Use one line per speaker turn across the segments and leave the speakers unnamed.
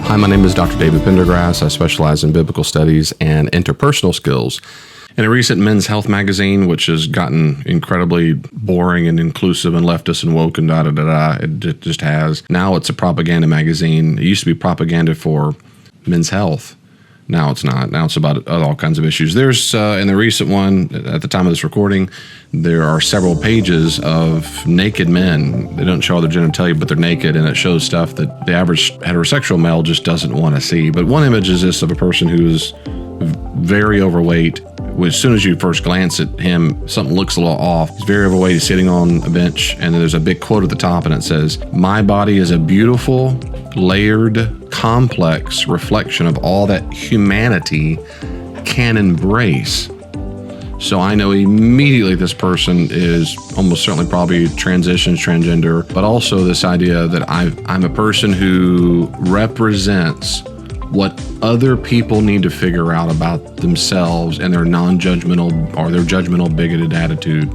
Hi, my name is Dr. David Pendergrass. I specialize in biblical studies and interpersonal skills. In a recent Men's Health magazine, which has gotten incredibly boring and inclusive and leftist and woke and it just has. Now it's a propaganda magazine. It used to be propaganda for men's health. Now it's not. Now it's about all kinds of issues. There's, in the recent one, at the time of this recording, there are several pages of naked men. They don't show all their genitalia, but they're naked, and it shows stuff that the average heterosexual male just doesn't want to see. But one image is this of a person who is very overweight. As soon as you first glance at him, something looks a little off. He's very overweight. He's sitting on a bench, and there's a big quote at the top, and it says, "My body is a beautiful, layered, complex reflection of all that humanity can embrace." So I know immediately this person is almost certainly probably transitions, transgender, but also this idea that I'm a person who represents what other people need to figure out about themselves and their non-judgmental or their judgmental, bigoted attitude.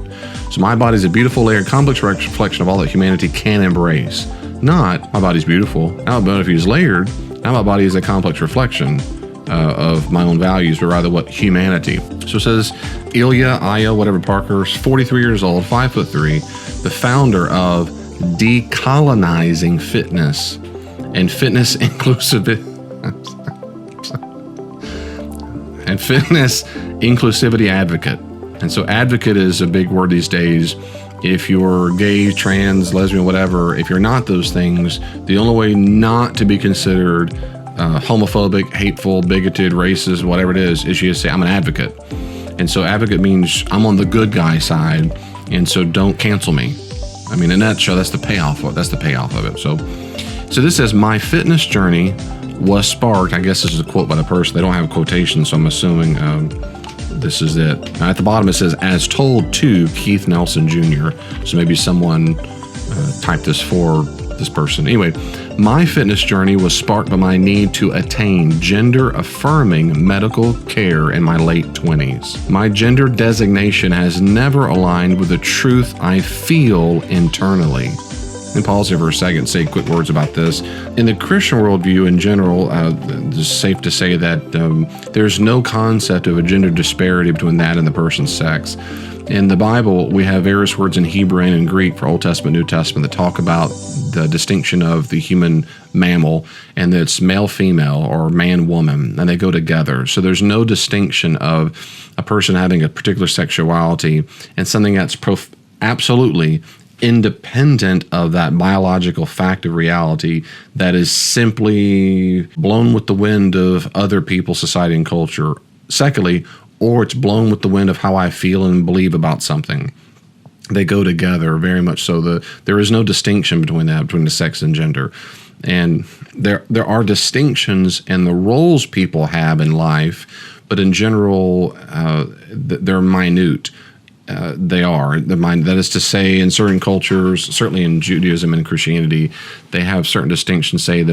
So my body is a beautiful, layered, complex reflection of all that humanity can embrace. Not, my body's beautiful. Now, but if he's layered, now my body is a complex reflection of my own values, but rather what humanity. So it says, Ilya whatever Parker, 43 years old, 5'3", the founder of Decolonizing Fitness and Fitness inclusivity advocate. And so advocate is a big word these days. If you're gay, trans, lesbian, whatever, if you're not those things, the only way not to be considered homophobic, hateful, bigoted, racist, whatever it is you just say, I'm an advocate. And so advocate means I'm on the good guy side, and so don't cancel me. I mean, in a nutshell, that's the payoff of it. So this says, my fitness journey was sparked. I guess this is a quote by the person. They don't have a quotation, so I'm assuming this is it. Now, at the bottom it says, as told to Keith Nelson Jr. So maybe someone typed this for this person. Anyway, my fitness journey was sparked by my need to attain gender-affirming medical care in my late 20s. My gender designation has never aligned with the truth I feel internally. Let me pause here for a second and say quick words about this. In the Christian worldview in general, it's safe to say that there's no concept of a gender disparity between that and the person's sex. In the Bible, we have various words in Hebrew and in Greek for Old Testament, New Testament that talk about the distinction of the human mammal, and it's male-female or man-woman, and they go together. So there's no distinction of a person having a particular sexuality and something that's absolutely independent of that biological fact of reality that is simply blown with the wind of other people, society, and culture. Secondly, or it's blown with the wind of how I feel and believe about something. They go together very much so. There is no distinction between the sex and gender. And there are distinctions in the roles people have in life, but in general, they're minute. That is to say, in certain cultures, certainly in Judaism and Christianity, they have certain distinctions. Say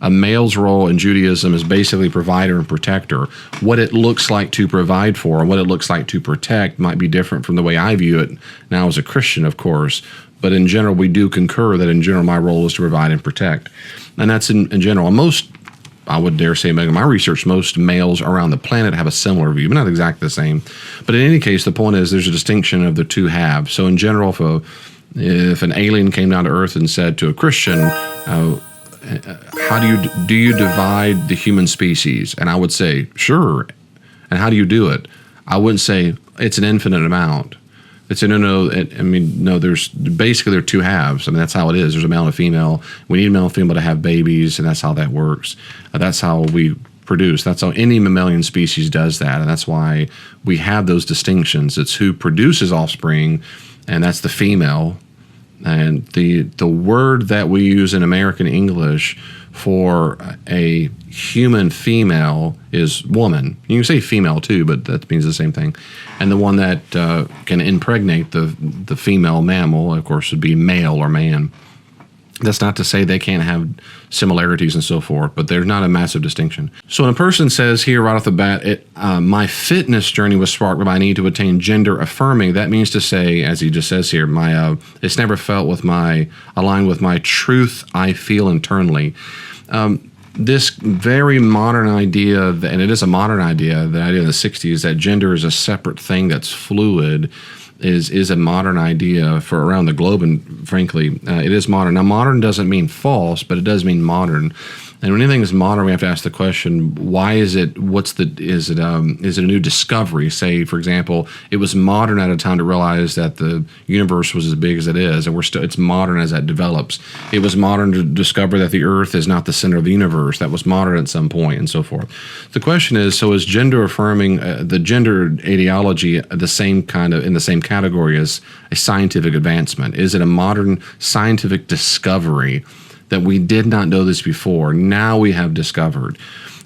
a male's role in Judaism is basically provider and protector. What it looks like to provide for and what it looks like to protect might be different from the way I view it now as a Christian, of course. But in general, we do concur that in general my role is to provide and protect. And that's in general. And I would dare say, in my research, most males around the planet have a similar view, but not exactly the same. But in any case, the point is there's a distinction of the two halves. So in general, if an alien came down to Earth and said to a Christian, how do you divide the human species? And I would say, sure. And how do you do it? I wouldn't say it's an infinite amount. It's no. There's basically there are two halves. I mean, that's how it is. There's a male and a female. We need a male and female to have babies, and that's how that works. That's how we produce. That's how any mammalian species does that, and that's why we have those distinctions. It's who produces offspring, and that's the female. And the word that we use in American English for a human female is woman. You can say female too, but that means the same thing. And the one that can impregnate the female mammal, of course, would be male or man. That's not to say they can't have similarities and so forth, but there's not a massive distinction. So when a person says here right off the bat, my fitness journey was sparked by my need to attain gender affirming, that means to say, as he just says here, it's never felt aligned with my truth I feel internally. this very modern idea, and it is a modern idea, the idea of the 60s that gender is a separate thing that's fluid, is a modern idea for around the globe, and frankly, it is modern. Now, modern doesn't mean false, but it does mean modern. And when anything is modern, we have to ask the question: why is it? Is it a new discovery? Say, for example, it was modern at a time to realize that the universe was as big as it is, and it's modern as that develops. It was modern to discover that the Earth is not the center of the universe. That was modern at some point, and so forth. The question is: so is gender affirming the gender ideology in the same category as a scientific advancement? Is it a modern scientific discovery that we did not know this before, now we have discovered?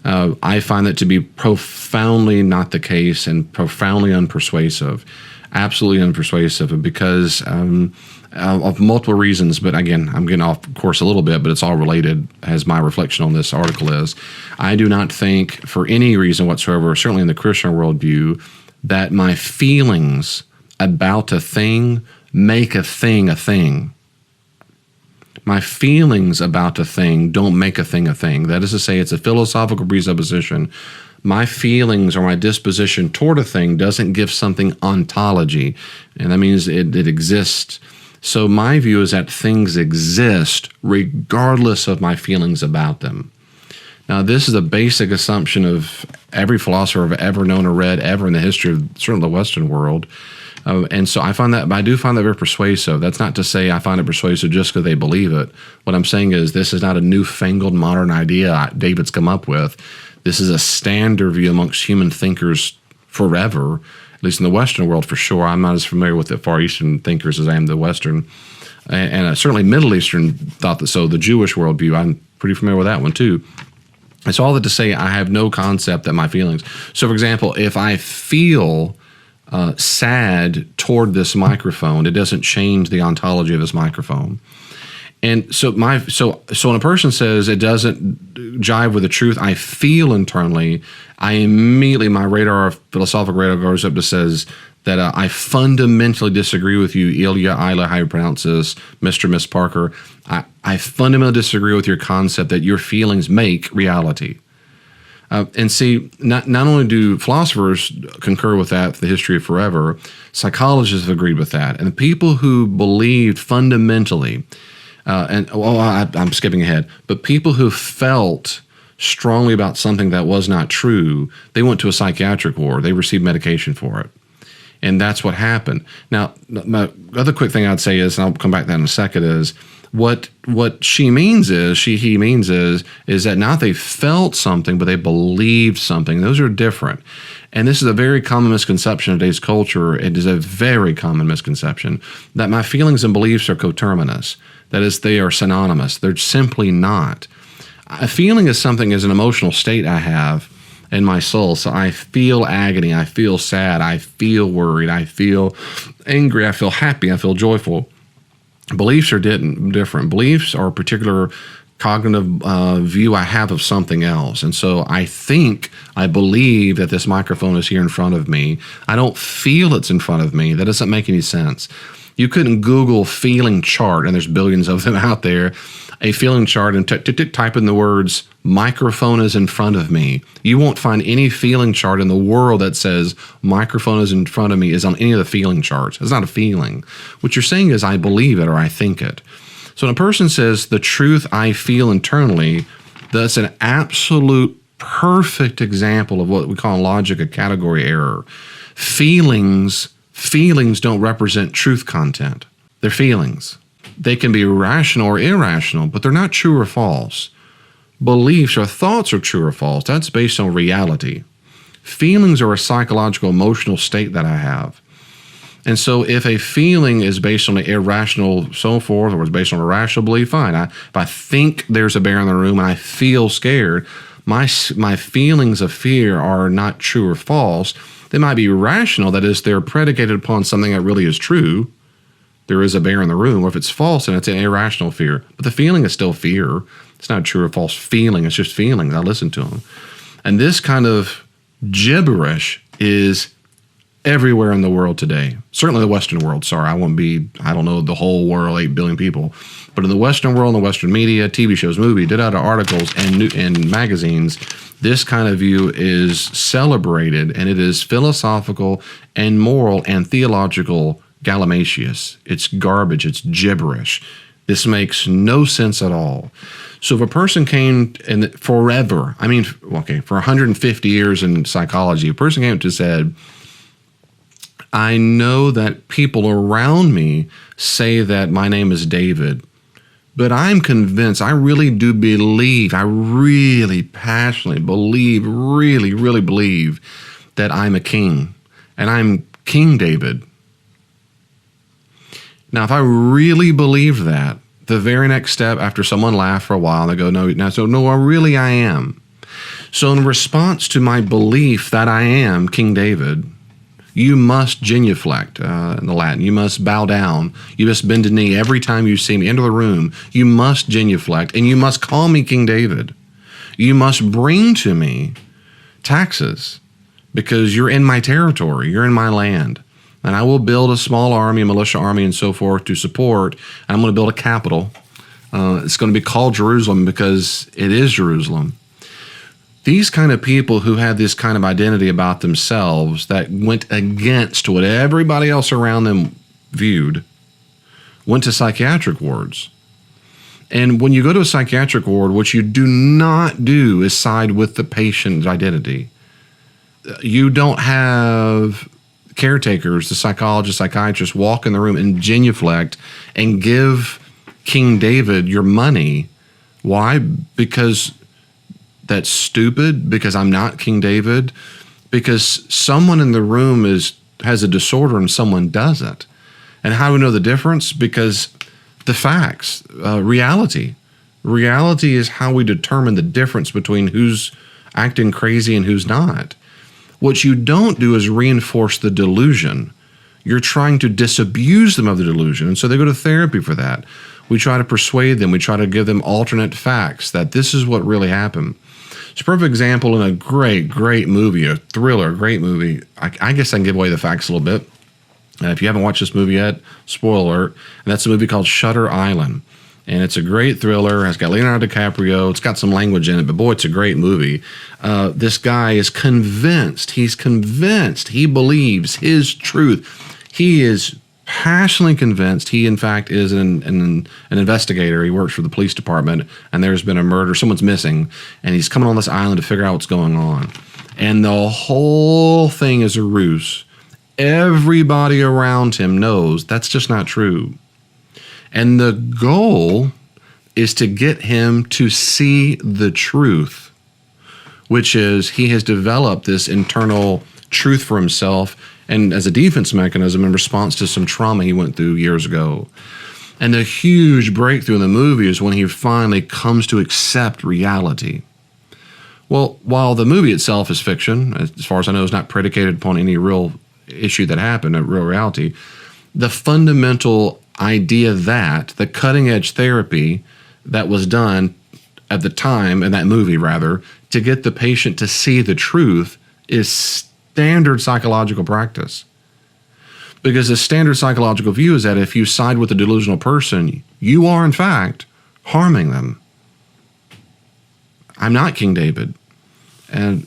I find that to be profoundly not the case and profoundly unpersuasive, absolutely unpersuasive, because of multiple reasons. But again, I'm getting off course a little bit, but it's all related, as my reflection on this article is. I do not think, for any reason whatsoever, certainly in the Christian worldview, that my feelings about a thing make a thing a thing. My feelings about a thing don't make a thing a thing. That is to say, it's a philosophical presupposition. My feelings or my disposition toward a thing doesn't give something ontology, and that means it exists. So my view is that things exist regardless of my feelings about them. Now, this is a basic assumption of every philosopher I've ever known or read ever in the history of certainly the Western world. And so I do find that very persuasive. That's not to say I find it persuasive just because they believe it. What I'm saying is this is not a newfangled modern idea David's come up with. This is a standard view amongst human thinkers forever, at least in the Western world for sure. I'm not as familiar with the Far Eastern thinkers as I am the Western. And certainly Middle Eastern thought that so. The Jewish worldview, I'm pretty familiar with that one too. It's all that to say I have no concept that my feelings. So for example, if I feel sad toward this microphone, it doesn't change the ontology of this microphone. And so when a person says it doesn't jive with the truth I feel internally, I immediately, my philosophical radar goes up to says that I fundamentally disagree with you, Ilya, how you pronounce this, Mr. Miss Parker. I fundamentally disagree with your concept that your feelings make reality. And see, not only do philosophers concur with that for the history of forever, psychologists have agreed with that. And the people who believed fundamentally, I'm skipping ahead, but people who felt strongly about something that was not true, they went to a psychiatric ward. They received medication for it. And that's what happened. Now, my other quick thing I'd say is, and I'll come back to that in a second, is what he means is that not they felt something, but they believed something. Those are different. And this is a very common misconception in today's culture. It is a very common misconception that my feelings and beliefs are coterminous. That is, they are synonymous. They're simply not. A feeling is something, is an emotional state I have in my soul. So I feel agony, I feel sad, I feel worried, I feel angry, I feel happy, I feel joyful. Beliefs are different. Beliefs are a particular cognitive view I have of something else. And so I believe that this microphone is here in front of me. I don't feel it's in front of me. That doesn't make any sense. You couldn't Google feeling chart, and there's billions of them out there, a feeling chart, and type in the words, microphone is in front of me. You won't find any feeling chart in the world that says microphone is in front of me is on any of the feeling charts. It's not a feeling. What you're saying is I believe it or I think it. So when a person says the truth I feel internally, that's an absolute perfect example of what we call in logic a category error. Feelings don't represent truth content. They're feelings. They can be rational or irrational, but they're not true or false. Beliefs or thoughts are true or false. That's based on reality. Feelings are a psychological, emotional state that I have. And so if a feeling is based on an irrational so forth, or it's based on a rational belief, fine. If I think there's a bear in the room and I feel scared, my feelings of fear are not true or false. They might be rational, that is, they're predicated upon something that really is true. There is a bear in the room, or if it's false, then it's an irrational fear. But the feeling is still fear. It's not a true or false feeling. It's just feelings. I listen to them. And this kind of gibberish is everywhere in the world today. Certainly the Western world. Sorry, I don't know the whole world, 8 billion people. But in the Western world, in the Western media, TV shows, movies, articles, and magazines, this kind of view is celebrated, and it is philosophical and moral and theological gallimacious. It's garbage. It's gibberish. This makes no sense at all. So if a person came and forever, for 150 years in psychology, a person came to said, I know that people around me say that my name is David, but I'm convinced, I really do believe, I really passionately believe, really believe that I'm a king, and I'm King David. Now, if I really believe that, the very next step after someone laughed for a while, and they go, really I am. So in response to my belief that I am King David, you must genuflect, in the Latin. You must bow down. You must bend a knee every time you see me enter the room. You must genuflect, and you must call me King David. You must bring to me taxes, because you're in my territory. You're in my land. And I will build a small army, a militia army, and so forth to support. I'm going to build a capital. It's going to be called Jerusalem because it is Jerusalem. These kind of people who had this kind of identity about themselves that went against what everybody else around them viewed went to psychiatric wards. And when you go to a psychiatric ward, what you do not do is side with the patient's identity. You don't have caretakers, the psychologists, psychiatrists, walk in the room and genuflect and give King David your money. Why? Because that's stupid, because I'm not King David, because someone in the room has a disorder and someone doesn't. And how do we know the difference? Because the facts, reality. Reality is how we determine the difference between who's acting crazy and who's not. What you don't do is reinforce the delusion. You're trying to disabuse them of the delusion. And so they go to therapy for that. We try to persuade them. We try to give them alternate facts that this is what really happened. It's a perfect example in a great movie, a thriller, great movie. I guess I can give away the facts a little bit. If you haven't watched this movie yet, spoiler alert, and that's a movie called Shutter Island. And it's a great thriller. It's got Leonardo DiCaprio. It's got some language in it, but boy, it's a great movie. This guy is convinced. He's convinced. He believes his truth. He is passionately convinced. He, in fact, is an investigator. He works for the police department, and there's been a murder. Someone's missing, and he's coming on this island to figure out what's going on. And the whole thing is a ruse. Everybody around him knows that's just not true. And the goal is to get him to see the truth, which is he has developed this internal truth for himself and as a defense mechanism in response to some trauma he went through years ago. And the huge breakthrough in the movie is when he finally comes to accept reality. Well, while the movie itself is fiction, as far as I know, is not predicated upon any real issue that happened, a real reality, the fundamental idea that the cutting edge therapy that was done at the time, in that movie rather, to get the patient to see the truth is standard psychological practice. Because the standard psychological view is that if you side with a delusional person, you are in fact harming them. I'm not King David. And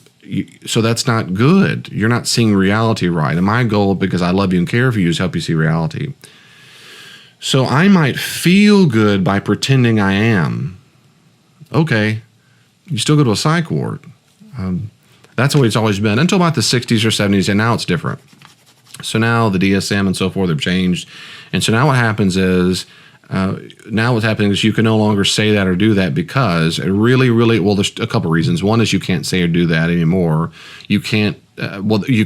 so that's not good. You're not seeing reality right. And my goal, because I love you and care for you, is help you see reality. So I might feel good by pretending I am. Okay, you still go to a psych ward. That's the way it's always been until about the 60s or 70s, and now it's different. So now the DSM and so forth have changed. And so now what happens is, you can no longer say that or do that because it really, well, there's a couple reasons. One is you can't say or do that anymore. You can't, you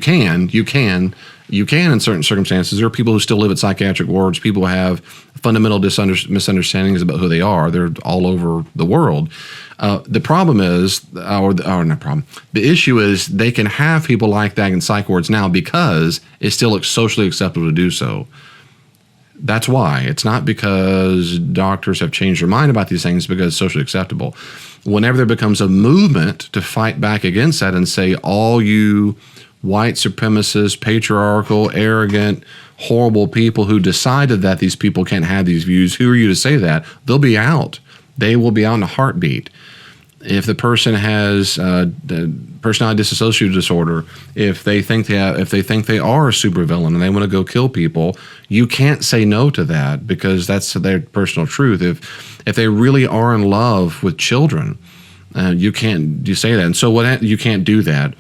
can in certain circumstances. There are people who still live at psychiatric wards. People have fundamental misunderstandings about who they are. They're all over the world. The problem is, the issue is they can have people like that in psych wards now because it's still socially acceptable to do so. That's why. It's not because doctors have changed their mind about these things, because it's socially acceptable. Whenever there becomes a movement to fight back against that and say all you white supremacist, patriarchal, arrogant, horrible people who decided that these people can't have these views. Who are you to say that? They'll be out. They will be out in a heartbeat. If the person has the personality dissociative disorder, if they think they are a supervillain and they want to go kill people, you can't say no to that because that's their personal truth. If they really are in love with children, you say that. And so you can't do that.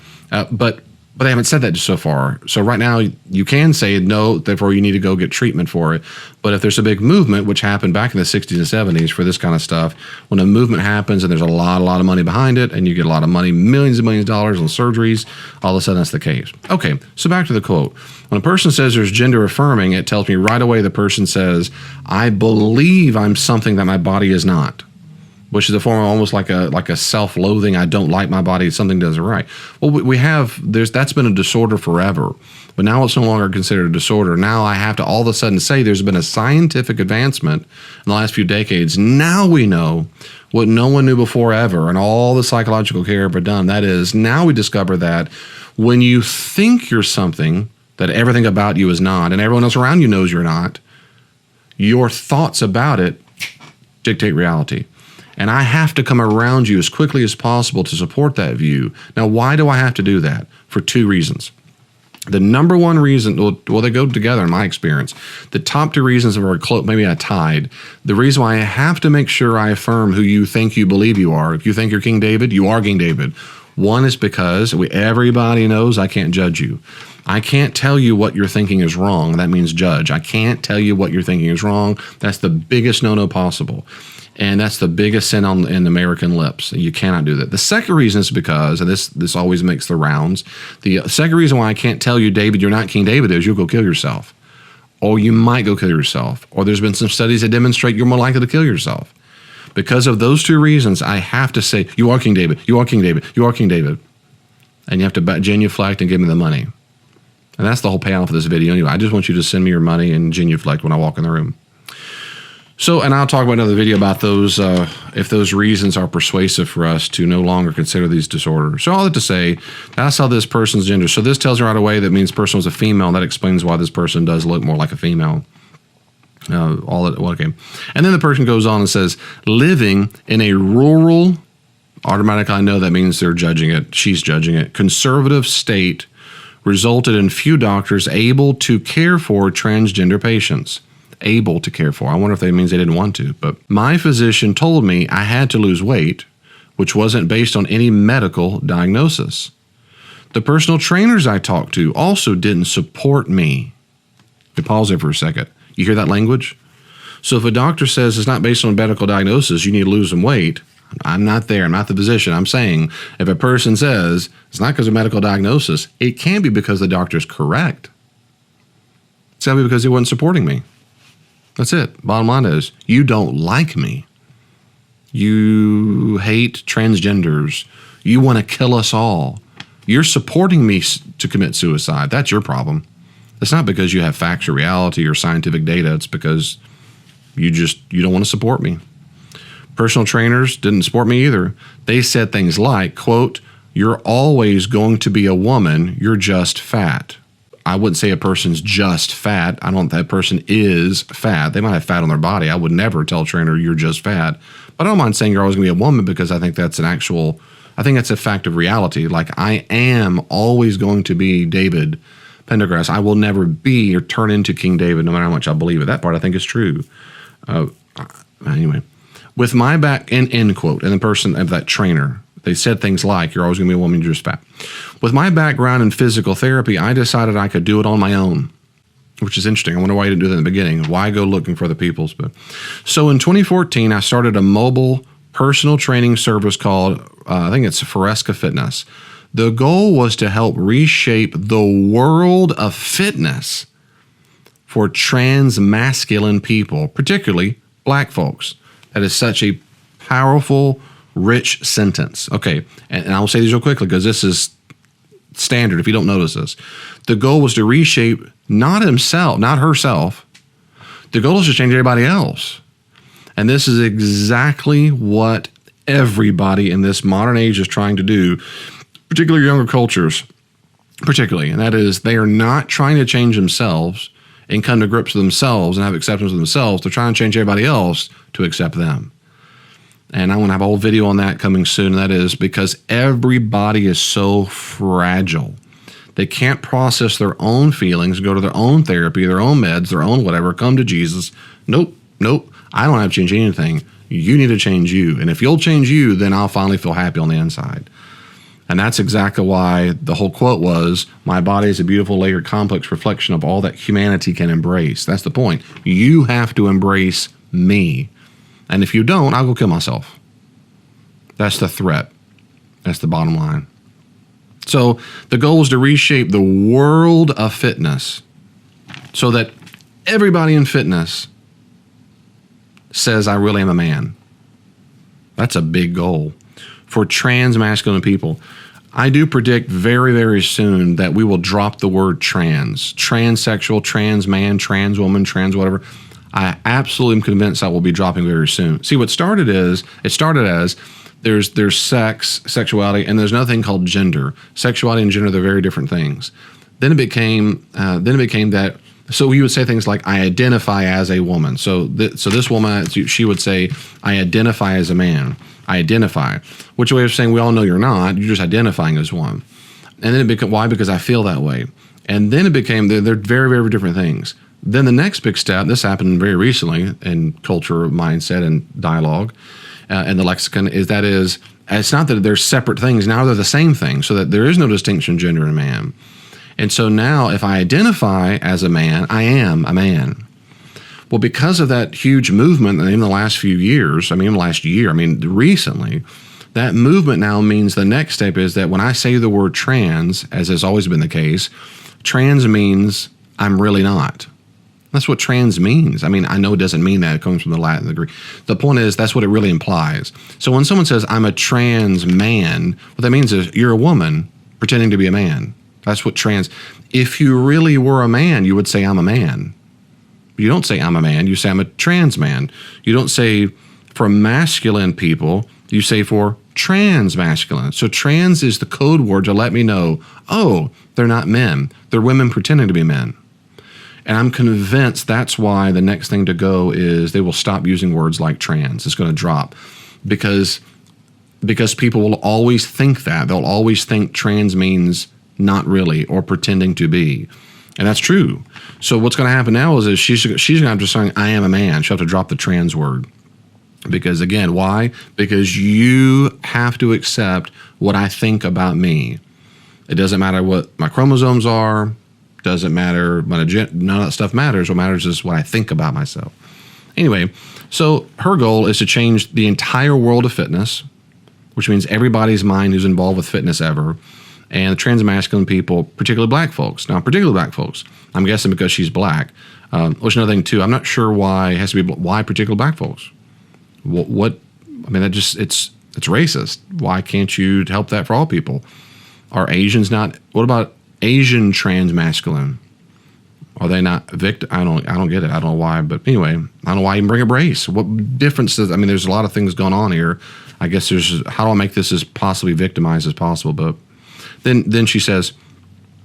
But they haven't said that so far. So right now you can say no, therefore you need to go get treatment for it. But if there's a big movement, which happened back in the 60s and 70s for this kind of stuff, when a movement happens and there's a lot of money behind it and you get a lot of money, millions and millions of dollars on surgeries, all of a sudden that's the case. Okay, so back to the quote. When a person says there's gender affirming, it tells me right away the person says, I believe I'm something that my body is not, which is a form of almost like a self-loathing. I don't like my body. Something doesn't right. Well, that's been a disorder forever, but now it's no longer considered a disorder. Now I have to all of a sudden say there's been a scientific advancement in the last few decades. Now we know what no one knew before ever, and all the psychological care ever done. That is, now we discover that when you think you're something that everything about you is not, and everyone else around you knows you're not, your thoughts about it dictate reality. And I have to come around you as quickly as possible to support that view. Now, why do I have to do that? For two reasons. The number one reason, well, they go together in my experience. The top two reasons are very close, maybe I tied. The reason why I have to make sure I affirm who you think you believe you are. If you think you're King David, you are King David. One is because everybody knows I can't judge you. I can't tell you what you're thinking is wrong. That means judge. I can't tell you what you're thinking is wrong. That's the biggest no-no possible. And that's the biggest sin in American lips. You cannot do that. The second reason is because, and this always makes the rounds, the second reason why I can't tell you, David, you're not King David, is you'll go kill yourself. Or you might go kill yourself. Or there's been some studies that demonstrate you're more likely to kill yourself. Because of those two reasons, I have to say, you are King David, you are King David, you are King David. And you have to genuflect and give me the money. And that's the whole payoff of this video anyway. I just want you to send me your money and genuflect when I walk in the room. So, and I'll talk about another video about those, if those reasons are persuasive for us to no longer consider these disorders. So all that to say, that's how this person's gender. So this tells you right away that means person was a female. That explains why this person does look more like a female. Okay. And then the person goes on and says, living in a rural, automatically I know that means they're judging it. She's judging it. Conservative state resulted in few doctors able to care for transgender patients. Able to care for. I wonder if that means they didn't want to. But my physician told me I had to lose weight, which wasn't based on any medical diagnosis. The personal trainers I talked to also didn't support me. Okay, pause there for a second. You hear that language? So if a doctor says it's not based on medical diagnosis, you need to lose some weight, I'm not there. I'm not the physician. I'm saying if a person says it's not because of medical diagnosis, it can be because the doctor's correct. It's got to be because he wasn't supporting me. That's it. Bottom line is, you don't like me. You hate transgenders. You want to kill us all. You're supporting me to commit suicide. That's your problem. It's not because you have facts or reality or scientific data. It's because you don't want to support me. Personal trainers didn't support me either. They said things like, quote, you're always going to be a woman. You're just fat. I wouldn't say a person's just fat. That person is fat. They might have fat on their body. I would never tell a trainer you're just fat. But I don't mind saying you're always going to be a woman because I think that's a fact of reality. Like I am always going to be David Pendergrass. I will never be or turn into King David no matter how much I believe it. That part I think is true. Anyway, with my back, end quote, and the person of that trainer, they said things like, you're always going to be a woman, you're just fat. With my background in physical therapy, I decided I could do it on my own, which is interesting. I wonder why you didn't do that in the beginning. Why go looking for the people's? So in 2014, I started a mobile personal training service called, I think it's Foresca Fitness. The goal was to help reshape the world of fitness for trans masculine people, particularly black folks. That is such a powerful, rich sentence. Okay, and I'll say these real quickly because this is standard if you don't notice this. The goal was to reshape not herself. The goal is to change everybody else. And this is exactly what everybody in this modern age is trying to do, particularly younger cultures. particularly, and that is they are not trying to change themselves and come to grips with themselves and have acceptance of themselves. They're trying to change everybody else to accept them. And I'm going to have a whole video on that coming soon. And that is because everybody is so fragile. They can't process their own feelings, go to their own therapy, their own meds, their own whatever, come to Jesus. Nope. I don't have to change anything. You need to change you. And if you'll change you, then I'll finally feel happy on the inside. And that's exactly why the whole quote was, my body is a beautiful, layered, complex reflection of all that humanity can embrace. That's the point. You have to embrace me. And if you don't, I'll go kill myself. That's the threat. That's the bottom line. So the goal is to reshape the world of fitness so that everybody in fitness says, I really am a man. That's a big goal. For trans masculine people, I do predict very, very soon that we will drop the word trans. Transsexual, trans man, trans woman, trans whatever. I absolutely am convinced that will be dropping very soon. See, what started as there's sex, sexuality, and there's another thing called gender. Sexuality and gender, they're very different things. Then it became that. So you would say things like, I identify as a woman. So this woman, she would say, I identify as a man. I identify. Which way of saying we all know you're not. You're just identifying as one. And then it became, why? Because I feel that way. And then it became, they're very, very different things. Then the next big step, this happened very recently in culture, mindset, and dialogue, and the lexicon, it's not that they're separate things. Now they're the same thing, so that there is no distinction, gender and man. And so now if I identify as a man, I am a man. Well, because of that huge movement in the last few years, recently, that movement now means the next step is that when I say the word trans, as has always been the case, trans means I'm really not. That's what trans means. I mean, I know it doesn't mean that. It comes from the Latin, the Greek. The point is, that's what it really implies. So when someone says, I'm a trans man, what that means is you're a woman pretending to be a man. That's what trans. If you really were a man, you would say, I'm a man. You don't say I'm a man. You say I'm a trans man. You don't say for masculine people. You say for trans masculine. So trans is the code word to let me know, oh, they're not men. They're women pretending to be men. And I'm convinced that's why the next thing to go is they will stop using words like trans. It's going to drop because people will always think that. They'll always think trans means not really or pretending to be. And that's true. So what's going to happen now is she's going to have to say, I am a man. She'll have to drop the trans word. Because again, why? Because you have to accept what I think about me. It doesn't matter what my chromosomes are. Doesn't matter. None of that stuff matters. What matters is what I think about myself. Anyway, so her goal is to change the entire world of fitness, which means everybody's mind who's involved with fitness ever. And the trans masculine people, particularly black folks. Now, particularly black folks, I'm guessing because she's black. Which another thing too, I'm not sure why it has to be why particular black folks. What? I mean, it's racist. Why can't you help that for all people? Are Asians not? What about Asian trans masculine? Are they not victim? I don't get it. I don't know why. But anyway, I don't know why you bring up race. What difference does? I mean, there's a lot of things going on here. I guess there's how do I make this as possibly victimized as possible? But then she says,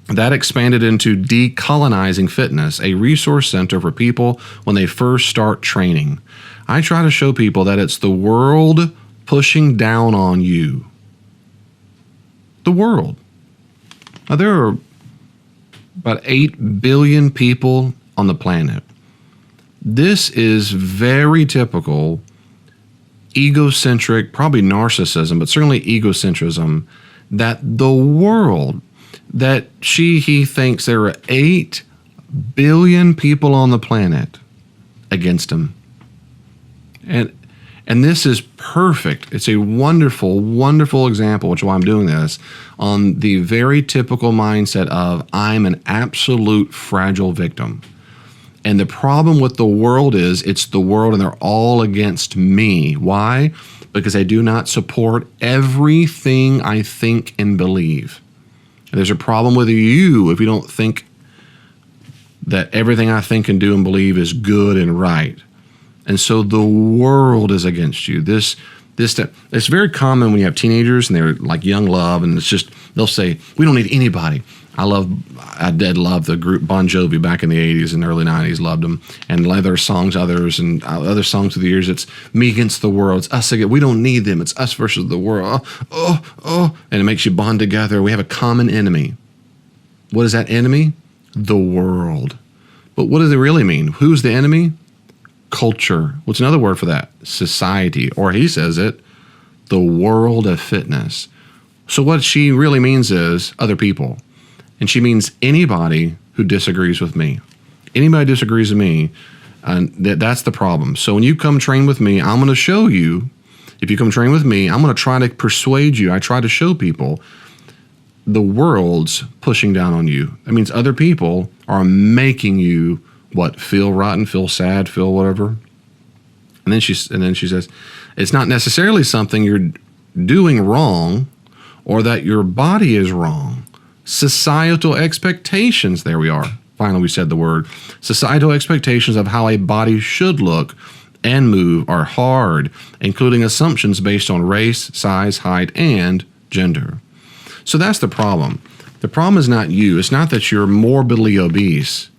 that expanded into Decolonizing Fitness, a resource center for people when they first start training. I try to show people that it's the world pushing down on you. The world. Now, there are about 8 billion people on the planet. This is very typical egocentric, probably narcissism, but certainly egocentrism, that the world, that he thinks there are 8 billion people on the planet against him. And this is perfect. It's a wonderful, wonderful example, which is why I'm doing this, on the very typical mindset of I'm an absolute fragile victim. And the problem with the world is it's the world and they're all against me. Why? Because I do not support everything I think and believe. And there's a problem with you if you don't think that everything I think and do and believe is good and right. And so the world is against you. It's very common when you have teenagers and they're like young love, and it's just, they'll say, we don't need anybody. I did love the group Bon Jovi back in the 80s and early 90s, loved them. And other songs, and other songs through the years, it's me against the world. It's us again. We don't need them. It's us versus the world. And it makes you bond together. We have a common enemy. What is that enemy? The world. But what does it really mean? Who's the enemy? Culture. What's another word for that? Society. Or he says it, the world of fitness. So what she really means is other people. And she means anybody who disagrees with me. Anybody disagrees with me, that's the problem. So when you come train with me, I'm going to show you, if you come train with me, I'm going to try to persuade you. I try to show people the world's pushing down on you. That means other people are making you, feel rotten, feel sad, feel whatever. And then she says, it's not necessarily something you're doing wrong or that your body is wrong. Societal expectations, there we are. Finally, we said the word. Societal expectations of how a body should look and move are hard, including assumptions based on race, size, height, and gender. So that's the problem. The problem is not you. It's not that you're morbidly obese.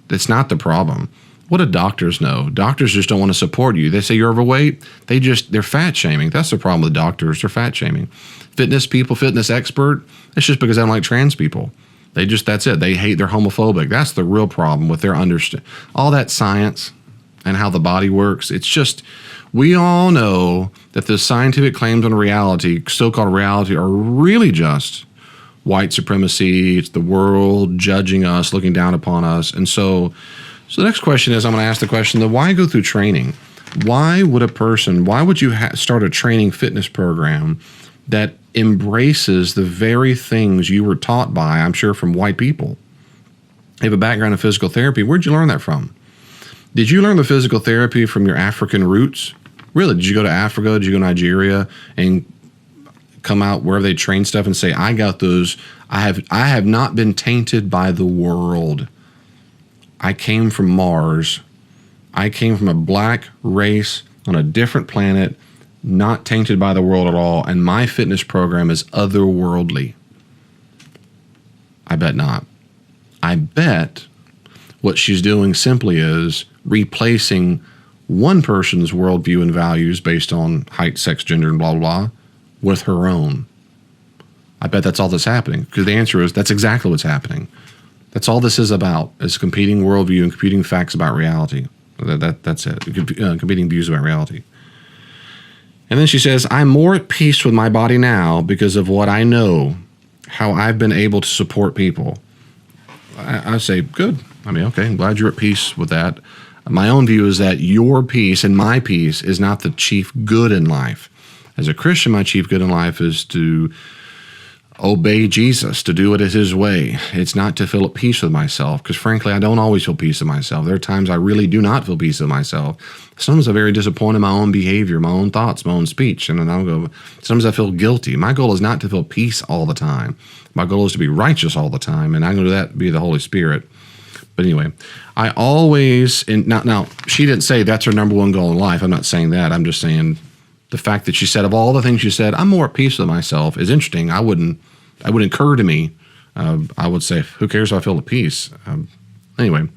That's not the problem. What do doctors know? Doctors just don't want to support you. They say you're overweight. They're fat shaming. That's the problem with doctors. They're fat shaming. Fitness people, fitness expert, it's just because they don't like trans people. That's it. They hate, they're homophobic. That's the real problem with their all that science and how the body works. It's just, we all know that the scientific claims on reality, so-called reality, are really just white supremacy. It's the world judging us, looking down upon us. And so the next question is, I'm going to ask the question, why go through training? Why would you start a training fitness program that embraces the very things you were taught by, I'm sure, from white people? You have a background in physical therapy. Where'd you learn that from? Did you learn the physical therapy from your African roots? Really? Did you go to Africa? Did you go to Nigeria and come out where they train stuff and say, I got those. I have not been tainted by the world. I came from Mars. I came from a black race on a different planet, not tainted by the world at all, and my fitness program is otherworldly. I bet not. I bet what she's doing simply is replacing one person's worldview and values based on height, sex, gender, and blah, blah, blah, with her own. I bet that's all that's happening, because the answer is that's exactly what's happening. That's all this is about, is competing worldview and competing facts about reality. That's it, competing views about reality. And then she says, I'm more at peace with my body now because of what I know, how I've been able to support people. I say, good. Okay, I'm glad you're at peace with that. My own view is that your peace and my peace is not the chief good in life. As a Christian, my chief good in life is to obey Jesus, to do it as his way. It's not to feel at peace with myself, because frankly, I don't always feel peace with myself. There are times I really do not feel peace with myself. Sometimes I'm very disappointed in my own behavior, my own thoughts, my own speech, and then I'll go, sometimes I feel guilty. My goal is not to feel peace all the time. My goal is to be righteous all the time, and I'm going to do that be the Holy Spirit. But anyway, I always, now she didn't say that's her number one goal in life. I'm not saying that. I'm just saying the fact that she said, of all the things she said, I'm more at peace with myself is interesting. I wouldn't occur to me. I would say, who cares if I feel at peace? Anyway,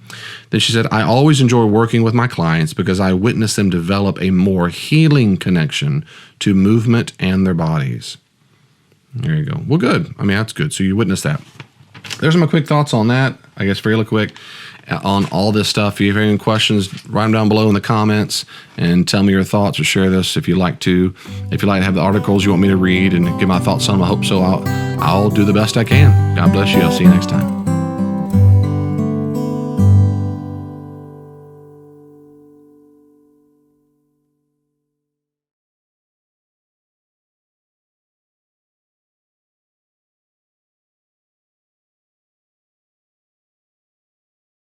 then she said, I always enjoy working with my clients because I witness them develop a more healing connection to movement and their bodies. There you go. Well, good. That's good. So you witnessed that. There's my quick thoughts on that. I guess fairly quick on all this stuff. If you have any questions, write them down below in the comments and tell me your thoughts, or share this if you'd like to. If you'd like to have the articles you want me to read and give my thoughts on them, I hope so. I'll do the best I can. God bless you. I'll see you next time.